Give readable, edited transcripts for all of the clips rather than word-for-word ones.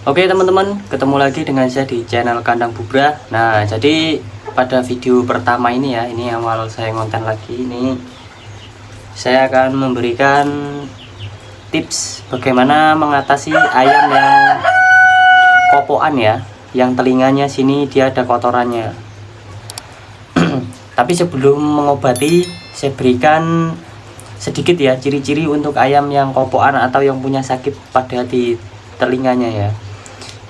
Oke teman-teman, ketemu lagi dengan saya di channel Kandang Bubrah. Nah, jadi pada video pertama ini ya, ini awal saya ngonten lagi ini, saya akan memberikan tips bagaimana mengatasi ayam yang kopoan ya, yang telinganya sini dia ada kotorannya. Tapi sebelum mengobati, saya berikan sedikit ya ciri-ciri untuk ayam yang kopoan atau yang punya sakit pada di telinganya ya.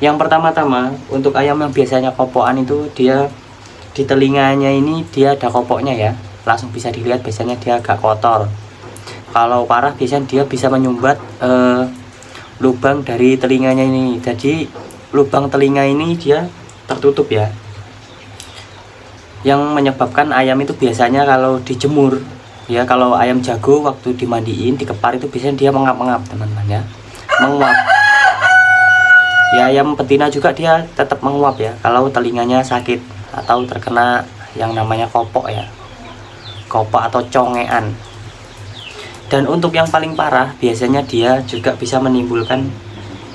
Yang pertama-tama untuk ayam yang biasanya kopokan itu dia di telinganya ini dia ada kopoknya ya, langsung bisa dilihat biasanya dia agak kotor. Kalau parah biasanya dia bisa menyumbat lubang dari telinganya ini, jadi lubang telinga ini dia tertutup ya, yang menyebabkan ayam itu biasanya kalau dijemur ya, kalau ayam jago waktu dimandiin dikepar itu biasanya dia mengap-ngap teman-teman ya, menguap ya. Ayam betina juga dia tetap menguap ya kalau telinganya sakit atau terkena yang namanya kopok ya, kopok atau congean. Dan untuk yang paling parah biasanya dia juga bisa menimbulkan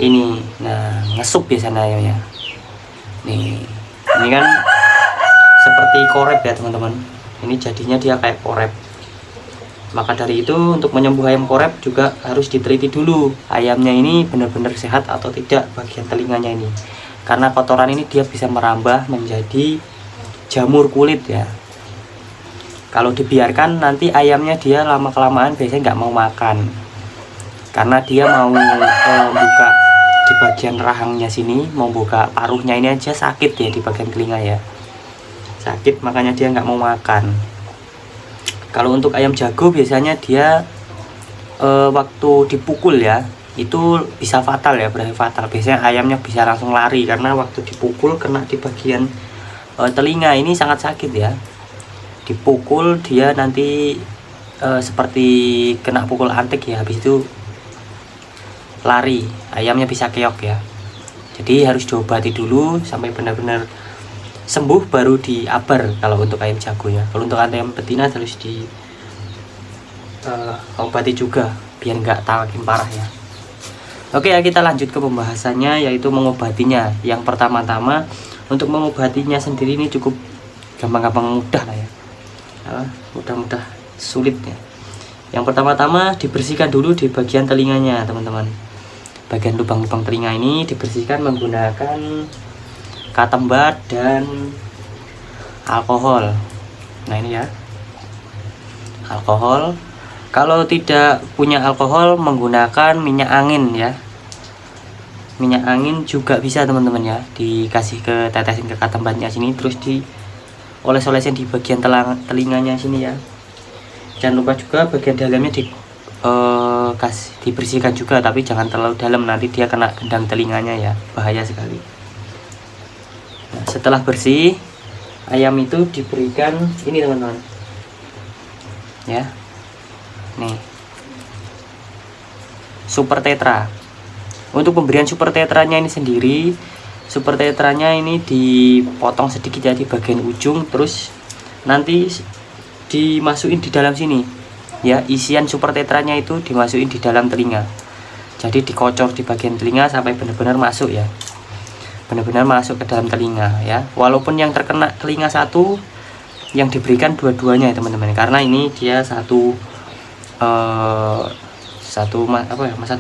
ini, nah ngesup biasanya ya. Nih, ini kan seperti korep ya teman-teman, ini jadinya dia kayak korep. Maka dari itu untuk menyembuh ayam korep juga harus diteliti dulu ayamnya ini benar-benar sehat atau tidak bagian telinganya ini, karena kotoran ini dia bisa merambah menjadi jamur kulit ya. Kalau dibiarkan nanti ayamnya dia lama-kelamaan biasanya nggak mau makan, karena dia mau buka di bagian rahangnya sini, mau buka paruhnya ini aja sakit ya, di bagian telinga ya sakit, makanya dia nggak mau makan. Kalau untuk ayam jago biasanya dia waktu dipukul ya itu bisa fatal ya, berarti fatal. Biasanya ayamnya bisa langsung lari karena waktu dipukul kena di bagian telinga ini sangat sakit ya. Dipukul dia nanti seperti kena pukul antik ya, habis itu lari, ayamnya bisa keok ya. Jadi harus diobati dulu sampai benar-benar sembuh baru diabar kalau untuk ayam jago ya. Kalau untuk ayam betina harus di obati juga biar nggak makin parah ya. Oke ya, kita lanjut ke pembahasannya yaitu mengobatinya. Yang pertama-tama untuk mengobatinya sendiri ini cukup gampang-gampang mudah lah ya, mudah-mudah sulit ya. Yang pertama-tama dibersihkan dulu di bagian telinganya teman-teman. Bagian lubang-lubang telinga ini dibersihkan menggunakan katembat dan alkohol. Nah ini ya, alkohol. Kalau tidak punya alkohol menggunakan minyak angin ya, minyak angin juga bisa teman-teman ya, dikasih ke tetesin ke katembatnya sini, terus di oles-olesin di bagian telinganya sini ya. Jangan lupa juga bagian dalamnya dibersihkan juga, tapi jangan terlalu dalam, nanti dia kena gendang telinganya ya, bahaya sekali. Nah, setelah bersih ayam itu diberikan ini teman-teman ya, nih super tetra. Untuk pemberian super tetranya ini sendiri, super tetranya ini dipotong sedikit ya di bagian ujung, terus nanti dimasukin di dalam sini ya, isian super tetranya itu dimasukin di dalam telinga, jadi dikocor di bagian telinga sampai benar-benar masuk ya, benar-benar masuk ke dalam telinga ya. Walaupun yang terkena telinga satu, yang diberikan dua-duanya ya teman-teman, karena ini dia satu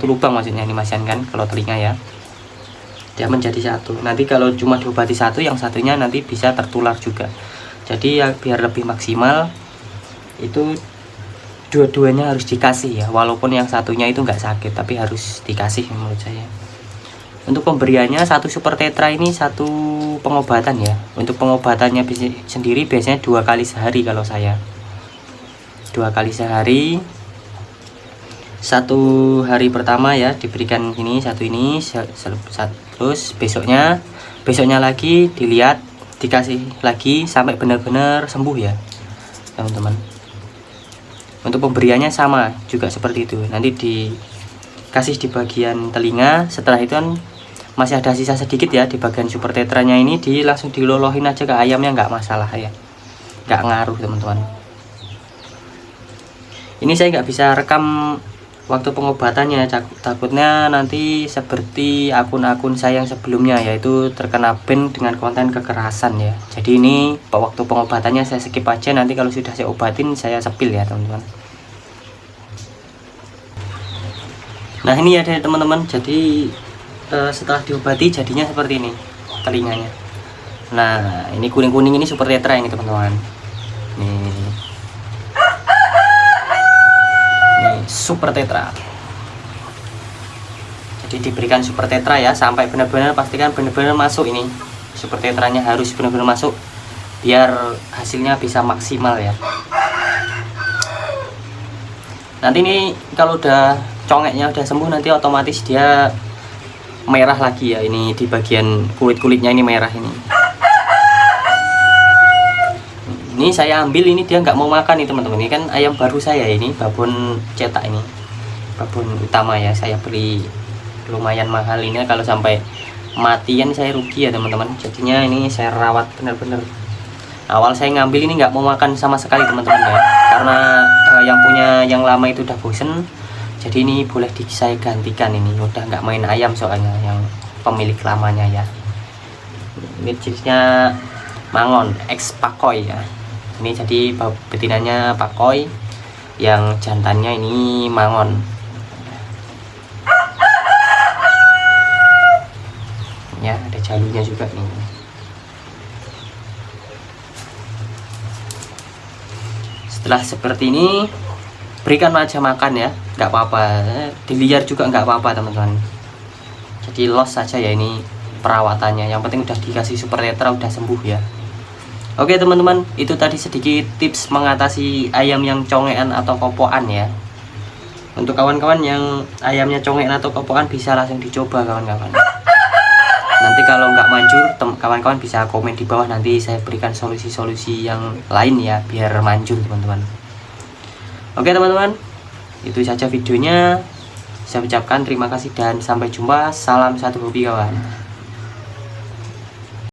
lubang maksudnya ini masian kan, kalau telinga ya dia menjadi satu. Nanti kalau cuma diobati satu, yang satunya nanti bisa tertular juga. Jadi ya biar lebih maksimal itu dua-duanya harus dikasih ya, walaupun yang satunya itu nggak sakit tapi harus dikasih menurut saya. Untuk pemberiannya satu super tetra ini satu pengobatan ya. Untuk pengobatannya sendiri biasanya 2 kali sehari, kalau saya 2 kali sehari. Satu hari pertama ya diberikan ini satu ini, terus besoknya lagi dilihat, dikasih lagi sampai benar-benar sembuh ya teman-teman. Untuk pemberiannya sama juga seperti itu, nanti dikasih di bagian telinga. Setelah itu kan masih ada sisa sedikit ya di bagian super tetranya ini, langsung dilolohin aja ke ayamnya, nggak masalah ya, nggak ngaruh teman-teman. Ini saya nggak bisa rekam waktu pengobatannya, takutnya nanti seperti akun-akun saya yang sebelumnya, yaitu terkena ban dengan konten kekerasan ya. Jadi ini waktu pengobatannya saya skip aja, nanti kalau sudah saya obatin saya sepil ya teman-teman. Nah ini ya teman-teman, jadi setelah diobati jadinya seperti ini telinganya. Nah ini kuning-kuning ini super tetra ini teman-teman. Ini super tetra. Jadi diberikan super tetra ya, sampai benar-benar pastikan benar-benar masuk ini. Super tetranya harus benar-benar masuk biar hasilnya bisa maksimal ya. Nanti ini kalau udah congeknya udah sembuh, nanti otomatis dia merah lagi ya, ini di bagian kulit-kulitnya ini merah ini. Ini saya ambil, ini dia nggak mau makan nih teman-teman. Ini kan ayam baru saya, ini babon cetak, ini babon utama ya, saya beli lumayan mahal ini. Kalau sampai matian saya rugi ya teman-teman. Jadinya ini saya rawat bener-bener. Awal saya ngambil ini nggak mau makan sama sekali teman-teman ya, karena yang punya yang lama itu udah bosen. Jadi ini boleh saya gantikan, ini udah nggak main ayam soalnya yang pemilik lamanya ya. Ini jenisnya Mangon X Pakoi ya. Ini jadi betinanya Pakoi, yang jantannya ini Mangon. Ya ada jalurnya juga nih. Setelah seperti ini berikan aja makan ya, nggak apa-apa, diliar juga nggak apa-apa teman-teman. Jadi los saja ya ini perawatannya, yang penting udah dikasih super tetra udah sembuh ya. Oke teman-teman, itu tadi sedikit tips mengatasi ayam yang congean atau kopoan ya. Untuk kawan-kawan yang ayamnya congean atau kopoan bisa langsung dicoba kawan-kawan. Nanti kalau nggak manjur, kawan-kawan bisa komen di bawah, nanti saya berikan solusi-solusi yang lain ya biar manjur teman-teman. Oke teman-teman, itu saja videonya. Saya ucapkan terima kasih dan sampai jumpa. Salam satu hobi kawan.